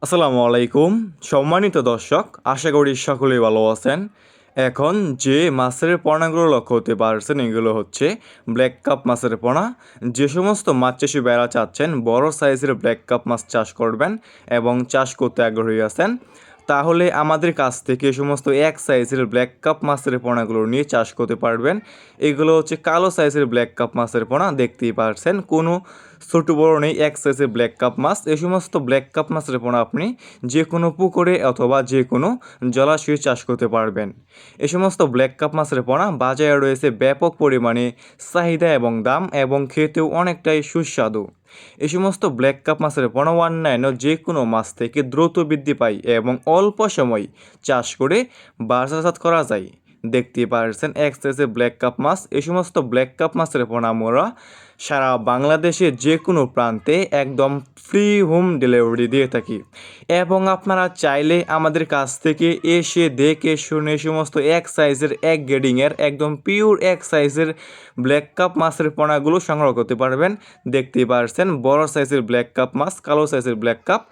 আসসালামু আলাইকুম সম্মানিত দর্শক, আশা করি সকলেই ভালো আছেন। এখন যে মাছের পোনাগুলো লক্ষ্য হতে পারছেন এগুলো হচ্ছে ব্ল্যাক কাপ মাছের পোনা। যে সমস্ত মাছ চাষি বেড়া চাচ্ছেন বড় সাইজের ব্ল্যাক কাপ মাছ চাষ করবেন এবং চাষ করতে আগ্রহী আছেন, তাহলে আমাদের কাছ থেকে এই সমস্ত এক সাইজের ব্ল্যাক কাপ মাছের পোনাগুলো নিয়ে চাষ করতে পারবেন। এগুলো হচ্ছে কালো সাইজের ব্ল্যাক কাপ মাছের পোনা, দেখতেই পারছেন কোনো ছোট বড় নেই, এক সাইজের ব্ল্যাক কাপ মাছ। এই সমস্ত ব্ল্যাক কাপ মাছের পোনা আপনি যে কোনো পুকুরে অথবা যে কোনো জলাশয়ে চাষ করতে পারবেন। এই সমস্ত ব্ল্যাক কাপ মাছের পোনা বাজারে রয়েছে ব্যাপক পরিমাণে চাহিদা এবং দাম, এবং খেতেও অনেকটাই সুস্বাদু। এই সমস্ত ব্ল্যাক কাপ মাছের পোনা অন্যান্য যে কোনো মাছ থেকে দ্রুত বৃদ্ধি পায় এবং অল্প সময় চাষ করে বাজারজাত করা যায়। দেখতে পারছেন এক সাইজের ব্ল্যাক কাপ মাছ। এই সমস্ত ব্ল্যাক কাপ মাছের পোনা আমরা সারা বাংলাদেশে যে কোনো প্রান্তে একদম ফ্রি হোম ডেলিভারি দিয়ে থাকি, এবং আপনারা চাইলে আমাদের কাছ থেকে এসে দেখে শুনে সমস্ত এক সাইজের এক গ্রেডিংয়ের একদম পিওর এক সাইজের ব্ল্যাক কাপ মাছের পোনাগুলো সংগ্রহ করতে পারবেন। দেখতেই পারছেন বড় সাইজের ব্ল্যাক কাপ মাছ, কালো সাইজের ব্ল্যাক কাপ,